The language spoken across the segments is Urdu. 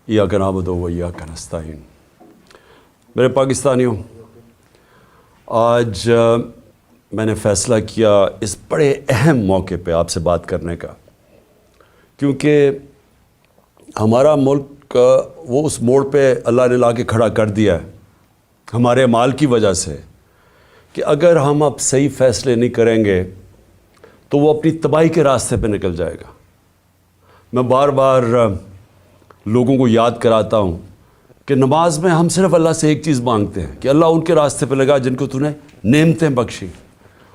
ایاک نعبد و ایاک نستعین۔ میرے پاکستانیوں، آج میں نے فیصلہ کیا اس بڑے اہم موقع پہ آپ سے بات کرنے کا، کیونکہ ہمارا ملک وہ اس موڑ پہ اللہ نے لا کے کھڑا کر دیا ہے ہمارے اعمال کی وجہ سے کہ اگر ہم اب صحیح فیصلے نہیں کریں گے تو وہ اپنی تباہی کے راستے پہ نکل جائے گا۔ میں بار بار لوگوں کو یاد کراتا ہوں کہ نماز میں ہم صرف اللہ سے ایک چیز مانگتے ہیں کہ اللہ ان کے راستے پہ لگا جن کو تو نے نعمتیں بخشی،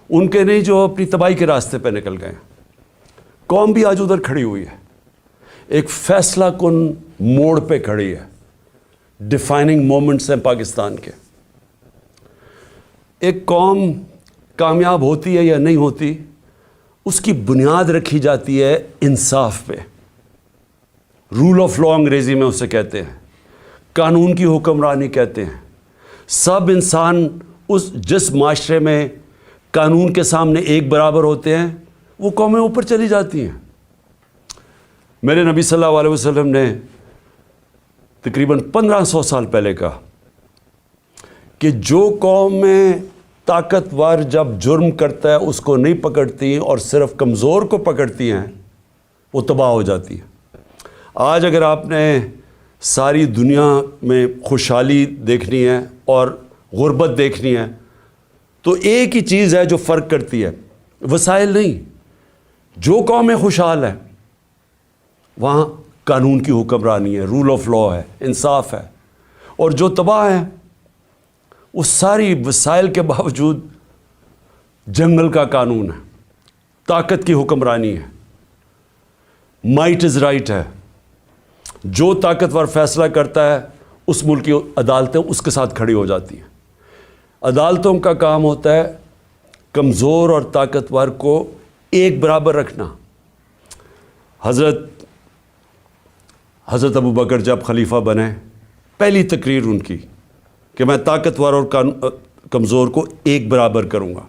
ان کے نہیں جو اپنی تباہی کے راستے پہ نکل گئے۔ قوم بھی آج ادھر کھڑی ہوئی ہے، ایک فیصلہ کن موڑ پہ کھڑی ہے۔ ڈیفائننگ مومنٹس ہیں پاکستان کے۔ ایک قوم کامیاب ہوتی ہے یا نہیں ہوتی، اس کی بنیاد رکھی جاتی ہے انصاف پہ۔ رول آف لا انگریزی میں اسے کہتے ہیں، قانون کی حکمرانی کہتے ہیں۔ سب انسان جس معاشرے میں قانون کے سامنے ایک برابر ہوتے ہیں، وہ قومیں اوپر چلی جاتی ہیں۔ میرے نبی صلی اللہ علیہ وسلم نے تقریباً 1500 سال پہلے کہا کہ جو قوم میں طاقتور جب جرم کرتا ہے اس کو نہیں پکڑتی اور صرف کمزور کو پکڑتی ہیں، وہ تباہ ہو جاتی ہیں۔ آج اگر آپ نے ساری دنیا میں خوشحالی دیکھنی ہے اور غربت دیکھنی ہے تو ایک ہی چیز ہے جو فرق کرتی ہے، وسائل نہیں۔ جو قومیں خوشحال ہیں وہاں قانون کی حکمرانی ہے، رول آف لا ہے، انصاف ہے، اور جو تباہ ہیں وہ ساری وسائل کے باوجود جنگل کا قانون ہے، طاقت کی حکمرانی ہے، مائٹ از رائٹ ہے۔ جو طاقتور فیصلہ کرتا ہے اس ملک کی عدالتیں اس کے ساتھ کھڑی ہو جاتی ہیں۔ عدالتوں کا کام ہوتا ہے کمزور اور طاقتور کو ایک برابر رکھنا۔ حضرت ابو بکر جب خلیفہ بنے، پہلی تقریر ان کی کہ میں طاقتور اور کمزور کو ایک برابر کروں گا۔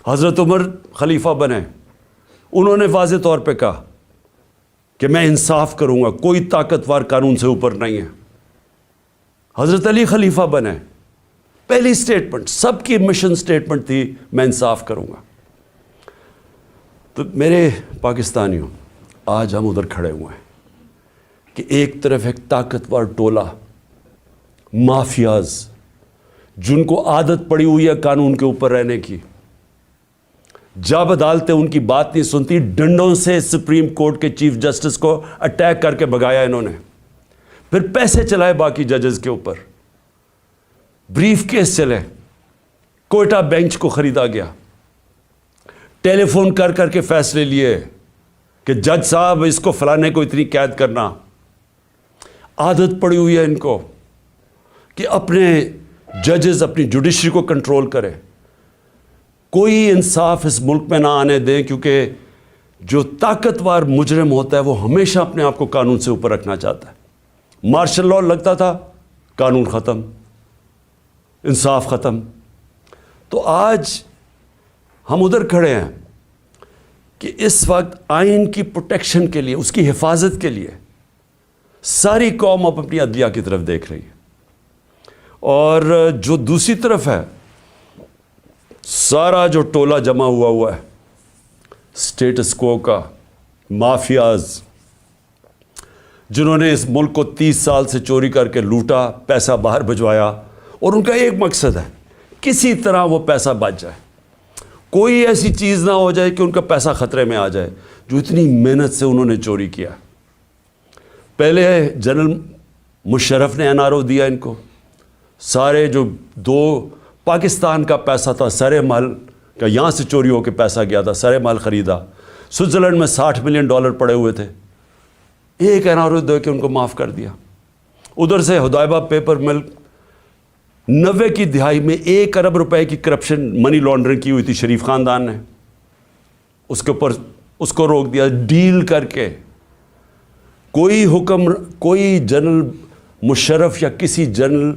حضرت عمر خلیفہ بنے، انہوں نے واضح طور پہ کہا کہ میں انصاف کروں گا، کوئی طاقتور قانون سے اوپر نہیں ہے۔ حضرت علی خلیفہ بنے، پہلی سٹیٹمنٹ، سب کی مشن سٹیٹمنٹ تھی میں انصاف کروں گا۔ تو میرے پاکستانیوں، آج ہم ادھر کھڑے ہوئے ہیں کہ ایک طرف ایک طاقتور ٹولہ، مافیاز، جن کو عادت پڑی ہوئی ہے قانون کے اوپر رہنے کی، جب عدالتیں ان کی بات نہیں سنتی، ڈنڈوں سے سپریم کورٹ کے چیف جسٹس کو اٹیک کر کے بھگایا انہوں نے، پھر پیسے چلائے باقی ججز کے اوپر، بریف کیس چلے، کوئٹہ بینچ کو خریدا گیا، ٹیلی فون کر کر کے فیصلے لیے کہ جج صاحب اس کو فلانے کو اتنی قید کرنا۔ عادت پڑی ہوئی ہے ان کو کہ اپنے ججز اپنی جوڈیشری کو کنٹرول کرے، کوئی انصاف اس ملک میں نہ آنے دیں، کیونکہ جو طاقتور مجرم ہوتا ہے وہ ہمیشہ اپنے آپ کو قانون سے اوپر رکھنا چاہتا ہے۔ مارشل لاء لگتا تھا، قانون ختم، انصاف ختم۔ تو آج ہم ادھر کھڑے ہیں کہ اس وقت آئین کی پروٹیکشن کے لیے، اس کی حفاظت کے لیے ساری قوم اب اپنی عدلیہ کی طرف دیکھ رہی ہے، اور جو دوسری طرف ہے سارا جو ٹولہ جمع ہوا ہے سٹیٹس کو کا، مافیاز، جنہوں نے اس ملک کو 30 سال سے چوری کر کے لوٹا، پیسہ باہر بھجوایا، اور ان کا ایک مقصد ہے کسی طرح وہ پیسہ بچ جائے، کوئی ایسی چیز نہ ہو جائے کہ ان کا پیسہ خطرے میں آ جائے جو اتنی محنت سے انہوں نے چوری کیا۔ پہلے جنرل مشرف نے NRO دیا ان کو، سارے جو 2 پاکستان کا پیسہ تھا، سرے مال کا، یہاں سے چوری ہو کے پیسہ گیا تھا، سرے مال خریدا، سوئٹزرلینڈ میں $60 ملین پڑے ہوئے تھے، ایک NRO دے کے ان کو معاف کر دیا۔ ادھر سے حدائبہ پیپر مل 90 کی دہائی میں 1 ارب روپے کی کرپشن، منی لانڈرنگ کی ہوئی تھی شریف خاندان نے، اس کے اوپر اس کو روک دیا ڈیل کر کے۔ کوئی جنرل مشرف یا کسی جنرل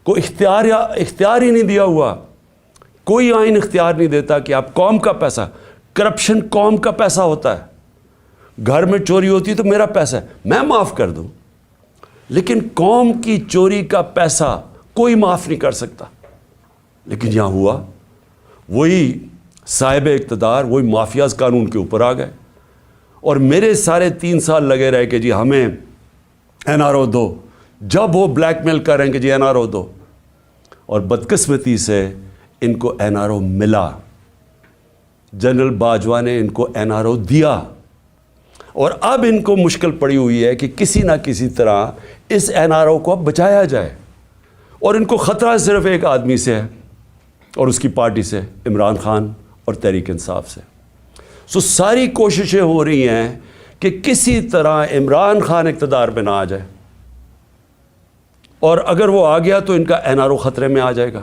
کو اختیار ہی نہیں دیا ہوا، کوئی آئین اختیار نہیں دیتا کہ آپ قوم کا پیسہ، کرپشن قوم کا پیسہ ہوتا ہے، گھر میں چوری ہوتی ہے تو میرا پیسہ ہے، میں معاف کر دوں، لیکن قوم کی چوری کا پیسہ کوئی معاف نہیں کر سکتا. لیکن یہاں ہوا وہی صاحب اقتدار, وہی مافیاز قانون کے اوپر آ گئے, اور میرے سارے 3 سال لگے رہے کہ جی ہمیں NRO دو. جب وہ بلیک میل کریں کہ جی NRO دو, اور بدقسمتی سے ان کو NRO ملا. جنرل باجوہ نے ان کو NRO دیا, اور اب ان کو مشکل پڑی ہوئی ہے کہ کسی نہ کسی طرح اس NRO کو اب بچایا جائے. اور ان کو خطرہ صرف ایک آدمی سے ہے, اور اس کی پارٹی سے, عمران خان اور تحریک انصاف سے. ساری کوششیں ہو رہی ہیں کہ کسی طرح عمران خان اقتدار میں نہ آ جائے, اور اگر وہ آ گیا تو ان کا NRO خطرے میں آ جائے گا.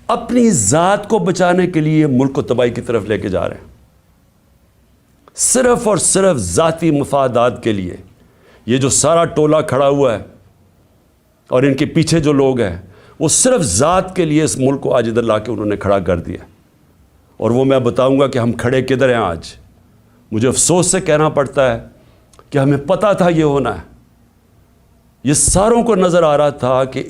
اپنی ذات کو بچانے کے لیے ملک کو تباہی کی طرف لے کے جا رہے ہیں, صرف اور صرف ذاتی مفادات کے لیے. یہ جو سارا ٹولہ کھڑا ہوا ہے اور ان کے پیچھے جو لوگ ہیں, وہ صرف ذات کے لیے اس ملک کو آج ادھر لا کے انہوں نے کھڑا کر دیا. اور وہ میں بتاؤں گا کہ ہم کھڑے کدھر ہیں آج. مجھے افسوس سے کہنا پڑتا ہے کہ ہمیں پتہ تھا یہ ہونا ہے. یہ ساروں کو نظر آ رہا تھا کہ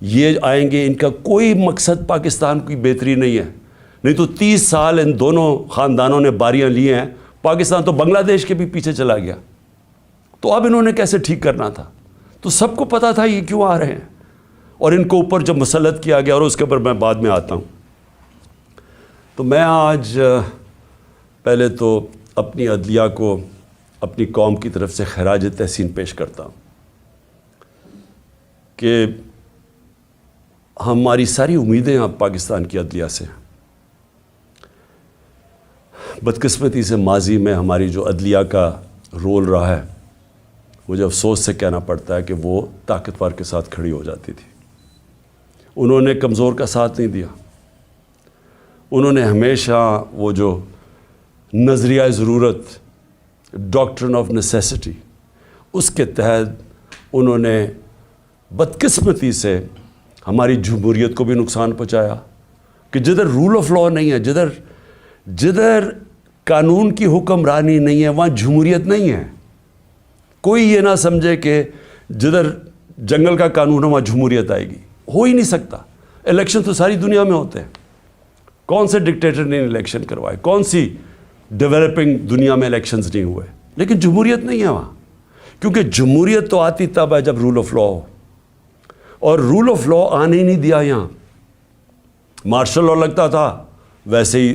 یہ آئیں گے, ان کا کوئی مقصد پاکستان کی بہتری نہیں ہے. نہیں تو 30 سال ان دونوں خاندانوں نے باریاں لی ہیں, پاکستان تو بنگلہ دیش کے بھی پیچھے چلا گیا. تو اب انہوں نے کیسے ٹھیک کرنا تھا؟ تو سب کو پتہ تھا یہ کیوں آ رہے ہیں, اور ان کو اوپر جب مسلط کیا گیا, اور اس کے اوپر میں بعد میں آتا ہوں. تو میں آج پہلے تو اپنی عدلیہ کو اپنی قوم کی طرف سے خراج تحسین پیش کرتا ہوں کہ ہماری ساری امیدیں اب پاکستان کی عدلیہ سے ہیں. بدقسمتی سے ماضی میں ہماری جو عدلیہ کا رول رہا ہے, مجھے افسوس سے کہنا پڑتا ہے کہ وہ طاقتور کے ساتھ کھڑی ہو جاتی تھی. انہوں نے کمزور کا ساتھ نہیں دیا. انہوں نے ہمیشہ وہ جو نظریہ ضرورت, ڈاکٹرن آف نیسیسٹی, اس کے تحت انہوں نے بدقسمتی سے ہماری جمہوریت کو بھی نقصان پہنچایا. کہ جدھر رول آف لاء نہیں ہے, جدھر قانون کی حکمرانی نہیں ہے, وہاں جمہوریت نہیں ہے. کوئی یہ نہ سمجھے کہ جدھر جنگل کا قانون ہے وہاں جمہوریت آئے گی. ہو ہی نہیں سکتا. الیکشن تو ساری دنیا میں ہوتے ہیں. کون سے ڈکٹیٹر نے الیکشن کروائے, کون سی ڈیولپنگ دنیا میں الیکشنز نہیں ہوئے, لیکن جمہوریت نہیں ہے وہاں. کیونکہ جمہوریت تو آتی تب ہے جب رول آف لاء ہو, اور رول آف لاء آنے ہی نہیں دیا یہاں. مارشل لاء لگتا تھا, ویسے ہی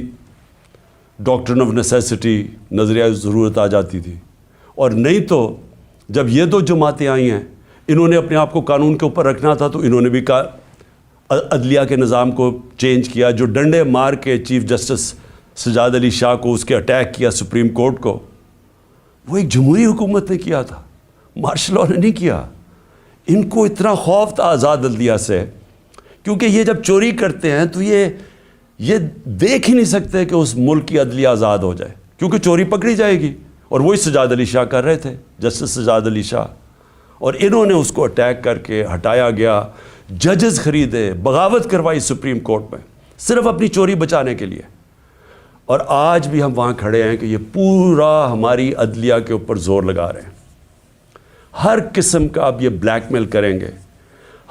ڈاکٹرن آف نیسیسٹی, نظریہ ضرورت آ جاتی تھی. اور نہیں تو جب یہ دو جماعتیں آئی ہیں, انہوں نے اپنے آپ کو قانون کے اوپر رکھنا تھا, تو انہوں نے بھی عدلیہ کے نظام کو چینج کیا. جو ڈنڈے مار کے چیف جسٹس سجاد علی شاہ کو اس کے اٹیک کیا سپریم کورٹ کو, وہ ایک جمہوری حکومت نے کیا تھا, مارشل لاء نے نہیں کیا. ان کو اتنا خوف تھا آزاد عدلیہ سے, کیونکہ یہ جب چوری کرتے ہیں تو یہ دیکھ ہی نہیں سکتے کہ اس ملک کی عدلیہ آزاد ہو جائے, کیونکہ چوری پکڑی جائے گی. اور وہی سجاد علی شاہ کر رہے تھے, جسٹس سجاد علی شاہ, اور انہوں نے اس کو اٹیک کر کے ہٹایا گیا. ججز خریدے, بغاوت کروائی سپریم کورٹ میں, صرف اپنی چوری بچانے کے لیے. اور آج بھی ہم وہاں کھڑے ہیں کہ یہ پورا ہماری عدلیہ کے اوپر زور لگا رہے ہیں. ہر قسم کا اب یہ بلیک میل کریں گے,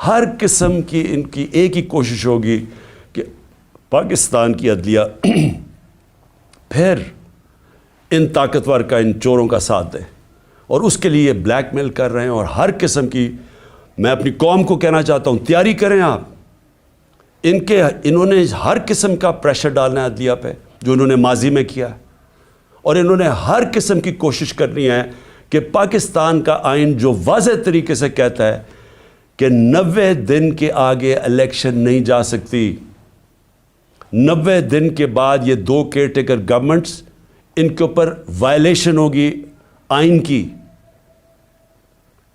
ہر قسم کی ان کی ایک ہی کوشش ہوگی کہ پاکستان کی عدلیہ پھر ان طاقتور کا, ان چوروں کا ساتھ دے. اور اس کے لیے بلیک میل کر رہے ہیں. اور ہر قسم کی, میں اپنی قوم کو کہنا چاہتا ہوں, تیاری کریں آپ. انہوں نے ہر قسم کا پریشر ڈالنا ہے عدلیہ پہ, جو انہوں نے ماضی میں کیا ہے. اور انہوں نے ہر قسم کی کوشش کرنی ہے کہ پاکستان کا آئین جو واضح طریقے سے کہتا ہے کہ 90 دن کے آگے الیکشن نہیں جا سکتی. 90 دن کے بعد یہ 2 کیئر ٹیکر گورنمنٹس, ان کے اوپر وائلیشن ہوگی آئین کی.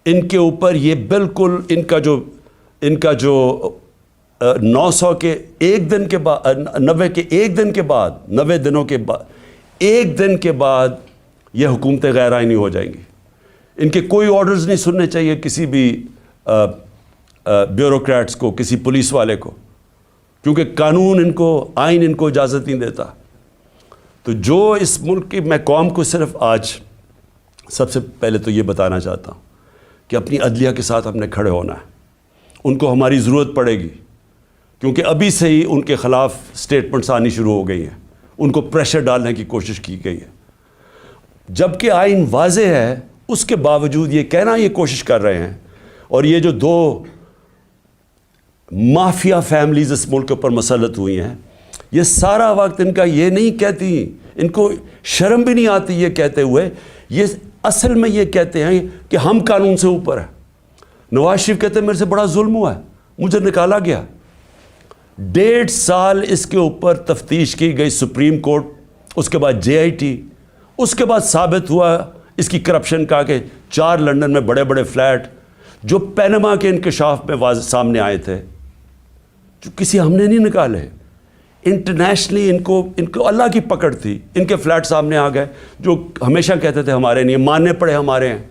ان کے اوپر یہ بالکل ان کا جو 900 کے ایک دن کے بعد, 90 کے ایک دن کے بعد, 90 دنوں کے بعد, ایک دن کے بعد یہ حکومتیں غیر آئینی ہو جائیں گی. ان کے کوئی آرڈرز نہیں سننے چاہیے کسی بھی بیوروکریٹس کو, کسی پولیس والے کو, کیونکہ قانون ان کو, آئین ان کو اجازت نہیں دیتا. تو جو اس ملک کی, میں قوم کو صرف آج سب سے پہلے تو یہ بتانا چاہتا ہوں کہ اپنی عدلیہ کے ساتھ ہم نے کھڑے ہونا ہے. ان کو ہماری ضرورت پڑے گی کیونکہ ابھی سے ہی ان کے خلاف سٹیٹمنٹس آنی شروع ہو گئی ہیں. ان کو پریشر ڈالنے کی کوشش کی گئی ہے. جبکہ آئین واضح ہے اس کے باوجود یہ کہنا یہ کوشش کر رہے ہیں. اور یہ جو دو مافیا فیملیز اس ملک کے اوپر مسلط ہوئی ہیں, یہ سارا وقت ان کا یہ نہیں کہتی, ان کو شرم بھی نہیں آتی یہ کہتے ہوئے, یہ اصل میں یہ کہتے ہیں کہ ہم قانون سے اوپر ہیں. نواز شریف کہتے ہیں میرے سے بڑا ظلم ہوا ہے, مجھے نکالا گیا. 1.5 سال اس کے اوپر تفتیش کی گئی سپریم کورٹ, اس کے بعد JIT, اس کے بعد ثابت ہوا اس کی کرپشن کا کہ 4 لندن میں بڑے بڑے فلیٹ جو پینما کے انکشاف میں سامنے آئے تھے, جو کسی ہم نے نہیں نکالے. انٹرنیشنلی ان کو اللہ کی پکڑ تھی, ان کے فلیٹ سامنے آ گئے جو ہمیشہ کہتے تھے ہمارے نہیں, ماننے پڑے ہمارے ہیں,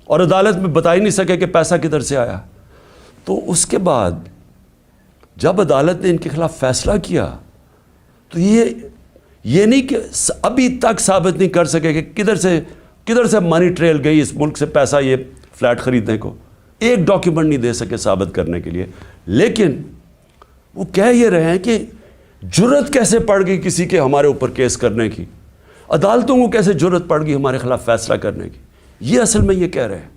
اور عدالت میں بتا ہی نہیں سکے کہ پیسہ کدھر سے آیا. تو اس کے بعد جب عدالت نے ان کے خلاف فیصلہ کیا تو یہ نہیں کہ ابھی تک ثابت نہیں کر سکے کہ کدھر سے منی ٹریل گئی اس ملک سے پیسہ یہ فلیٹ خریدنے کو, ایک ڈاکیومنٹ نہیں دے سکے ثابت کرنے کے لیے. لیکن وہ کہہ یہ رہے ہیں کہ جرت کیسے پڑ گئی کسی کے ہمارے اوپر کیس کرنے کی, عدالتوں کو کیسے جرت پڑ گئی ہمارے خلاف فیصلہ کرنے کی. یہ اصل میں یہ کہہ رہے ہیں,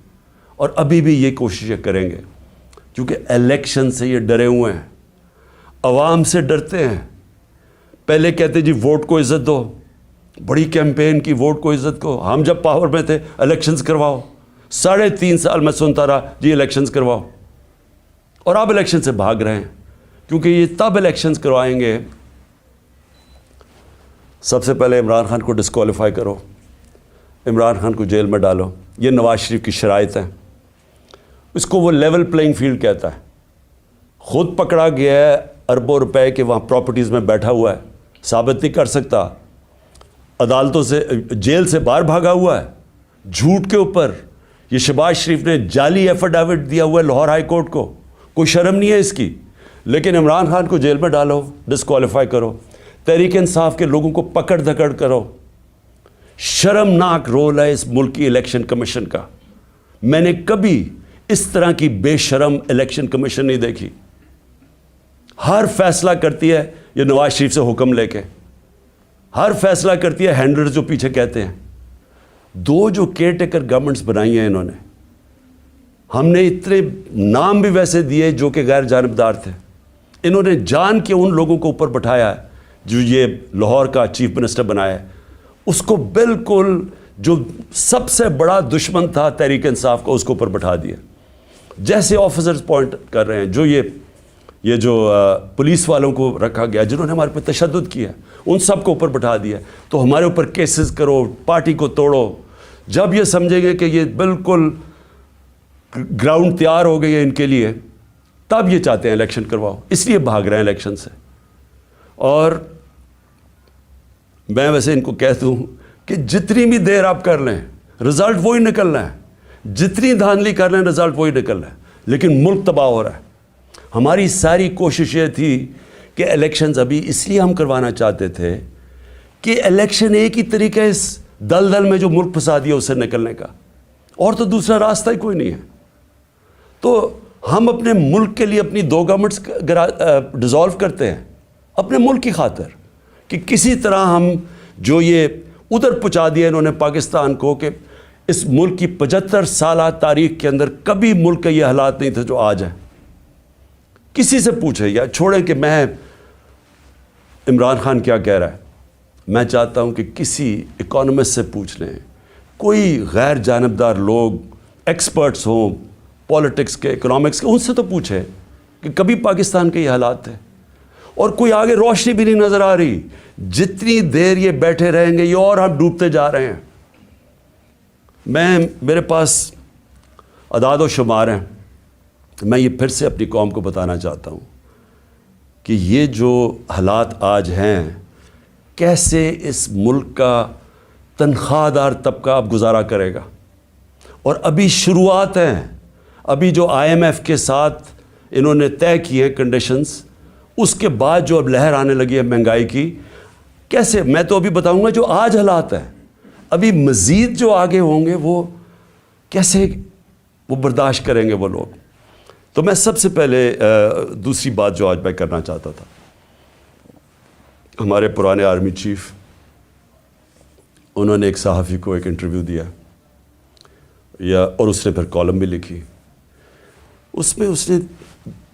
اور ابھی بھی یہ کوششیں کریں گے کیونکہ الیکشن سے یہ ڈرے ہوئے ہیں, عوام سے ڈرتے ہیں. پہلے کہتے جی ووٹ کو عزت دو, بڑی کیمپین کی ووٹ کو عزت کو. ہم جب پاور میں تھے الیکشنز کرواؤ, 3.5 سال میں سنتا رہا جی الیکشنز کرواؤ, اور آپ الیکشن سے بھاگ رہے ہیں کیونکہ یہ تب الیکشنز کروائیں گے سب سے پہلے عمران خان کو ڈسکوالیفائی کرو, عمران خان کو جیل میں ڈالو. یہ نواز شریف کی شرائط ہیں. اس کو وہ لیول پلینگ فیلڈ کہتا ہے. خود پکڑا گیا ہے اربوں روپے کے وہاں پراپرٹیز میں بیٹھا ہوا ہے, ثابت نہیں کر سکتا, عدالتوں سے جیل سے باہر بھاگا ہوا ہے جھوٹ کے اوپر. یہ شہباز شریف نے جعلی ایفیڈیوٹ دیا ہوا ہے لاہور ہائی کورٹ کو, کوئی شرم نہیں ہے اس کی. لیکن عمران خان کو جیل میں ڈالو, ڈسکوالیفائی کرو, تحریک انصاف کے لوگوں کو پکڑ دھکڑ کرو. شرمناک رول ہے اس ملک کی الیکشن کمیشن کا. میں نے کبھی اس طرح کی بے شرم الیکشن کمیشن نہیں دیکھی. ہر فیصلہ کرتی ہے یہ نواز شریف سے حکم لے کے, ہر فیصلہ کرتی ہے ہینڈلرز جو پیچھے کہتے ہیں. 2 جو کیئر ٹیکر گورنمنٹس بنائی ہیں انہوں نے, ہم نے اتنے نام بھی ویسے دیے جو کہ غیر جانبدار تھے. انہوں نے جان کے ان لوگوں کو اوپر بٹھایا ہے جو یہ لاہور کا چیف منسٹر بنایا ہے, اس کو بالکل جو سب سے بڑا دشمن تھا تحریک انصاف کا اس کو اوپر بٹھا دیا. جیسے آفیسرز پوائنٹ کر رہے ہیں جو یہ جو پولیس والوں کو رکھا گیا جنہوں نے ہمارے پہ تشدد کیا, ان سب کو اوپر بٹھا دیا. تو ہمارے اوپر کیسز کرو, پارٹی کو توڑو. جب یہ سمجھیں گے کہ یہ بالکل گراؤنڈ تیار ہو گئی ہے ان کے لیے, تب یہ چاہتے ہیں الیکشن کرواؤ, اس لیے بھاگ رہے ہیں الیکشن سے. اور میں ویسے ان کو کہتا ہوں کہ جتنی بھی دیر آپ کر لیں رزلٹ وہی نکلنا ہے, جتنی دھاندلی کر لیں رزلٹ وہی نکلنا ہے. لیکن ملک تباہ ہو رہا ہے. ہماری ساری کوشش یہ تھی کہ الیکشنز ابھی اس لیے ہم کروانا چاہتے تھے کہ الیکشن ایک ہی طریقہ اس دلدل میں جو ملک پھنسا دیا اس سے نکلنے کا, اور تو دوسرا راستہ ہی کوئی نہیں ہے. تو ہم اپنے ملک کے لیے اپنی 2 گورنمنٹس ڈیزالو کرتے ہیں اپنے ملک کی خاطر کہ کسی طرح ہم جو یہ ادھر پہنچا دیا انہوں نے پاکستان کو کہ اس ملک کی 75 سالہ تاریخ کے اندر کبھی ملک کے یہ حالات نہیں تھے جو آج ہیں. کسی سے پوچھیں یا چھوڑیں کہ میں عمران خان کیا کہہ رہا ہے, میں چاہتا ہوں کہ کسی اکانومسٹ سے پوچھ لیں, کوئی غیر جانبدار لوگ ایکسپرٹس ہوں پالیٹکس کے, اکنامکس کے, ان سے تو پوچھیں کہ کبھی پاکستان کے یہ حالات تھے. اور کوئی آگے روشنی بھی نہیں نظر آ رہی. جتنی دیر یہ بیٹھے رہیں گے یہ اور ہم ڈوبتے جا رہے ہیں. میرے پاس اعداد و شمار ہیں, میں یہ پھر سے اپنی قوم کو بتانا چاہتا ہوں کہ یہ جو حالات آج ہیں, کیسے اس ملک کا تنخواہ دار طبقہ اب گزارا کرے گا. اور ابھی شروعات ہیں, ابھی جو IMF کے ساتھ انہوں نے طے کی ہیں کنڈیشنز, اس کے بعد جو اب لہر آنے لگی ہے مہنگائی کی, کیسے, میں تو ابھی بتاؤں گا جو آج حالات ہیں, ابھی مزید جو آگے ہوں گے وہ کیسے وہ برداشت کریں گے وہ لوگ. تو میں سب سے پہلے دوسری بات جو آج میں کرنا چاہتا تھا، ہمارے پرانے آرمی چیف، انہوں نے ایک صحافی کو ایک انٹرویو دیا اور اس نے پھر کالم بھی لکھی. اس میں اس نے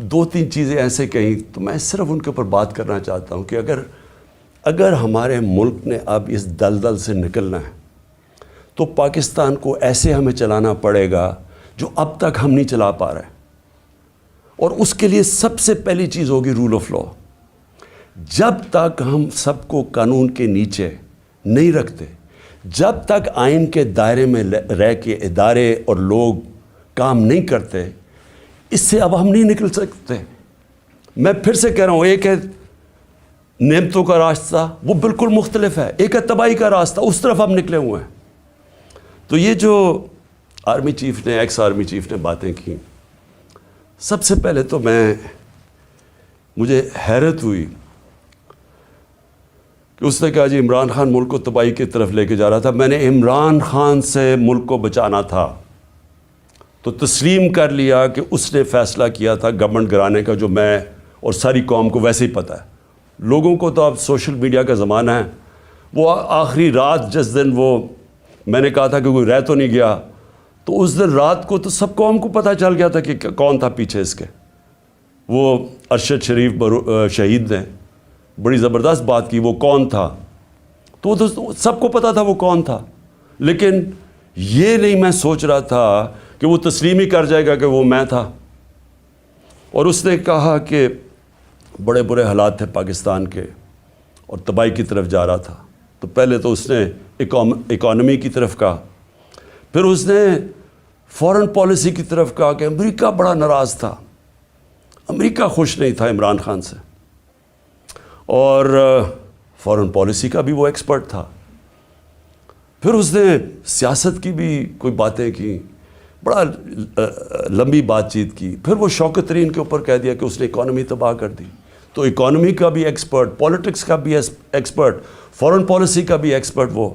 2-3 چیزیں ایسے کہیں، تو میں صرف ان کے اوپر بات کرنا چاہتا ہوں کہ اگر ہمارے ملک نے اب اس دلدل سے نکلنا ہے تو پاکستان کو ایسے ہمیں چلانا پڑے گا جو اب تک ہم نہیں چلا پا رہے. اور اس کے لیے سب سے پہلی چیز ہوگی رول آف لا. جب تک ہم سب کو قانون کے نیچے نہیں رکھتے، جب تک آئین کے دائرے میں رہ کے ادارے اور لوگ کام نہیں کرتے، اس سے اب ہم نہیں نکل سکتے. میں پھر سے کہہ رہا ہوں، ایک ہے نعمتوں کا راستہ، وہ بالکل مختلف ہے. ایک ہے تباہی کا راستہ، اس طرف ہم نکلے ہوئے ہیں. تو یہ جو آرمی چیف نے، ایکس آرمی چیف نے باتیں کی، سب سے پہلے تو مجھے حیرت ہوئی کہ اس نے کہا جی عمران خان ملک کو تباہی کی طرف لے کے جا رہا تھا. میں نے عمران خان سے ملک کو بچانا تھا تو تسلیم کر لیا کہ اس نے فیصلہ کیا تھا گورنمنٹ گرانے کا، جو میں اور ساری قوم کو ویسے ہی پتہ ہے. لوگوں کو تو اب سوشل میڈیا کا زمانہ ہے. وہ آخری رات جس دن وہ میں نے کہا تھا کہ کوئی رہ تو نہیں گیا، تو اس دن رات کو تو سب قوم کو پتہ چل گیا تھا کہ کون تھا پیچھے اس کے. وہ ارشد شریف شہید نے بڑی زبردست بات کی، وہ کون تھا، تو وہ تو سب کو پتہ تھا وہ کون تھا. لیکن یہ نہیں میں سوچ رہا تھا کہ وہ تسلیم ہی کر جائے گا کہ وہ میں تھا. اور اس نے کہا کہ بڑے برے حالات تھے پاکستان کے اور تباہی کی طرف جا رہا تھا. تو پہلے تو اس نے اکانومی کی طرف کہا، پھر اس نے فورن پالیسی کی طرف کہا کہ امریکہ بڑا ناراض تھا، امریکہ خوش نہیں تھا عمران خان سے. اور فورن پالیسی کا بھی وہ ایکسپرٹ تھا. پھر اس نے سیاست کی بھی کوئی باتیں کی، بڑا لمبی بات چیت کی. پھر وہ شوکت ترین کے اوپر کہہ دیا کہ اس نے اکانومی تباہ کر دی. تو اکانومی کا بھی ایکسپرٹ، پولیٹکس کا بھی ایکسپرٹ، فورن پالیسی کا بھی ایکسپرٹ وہ.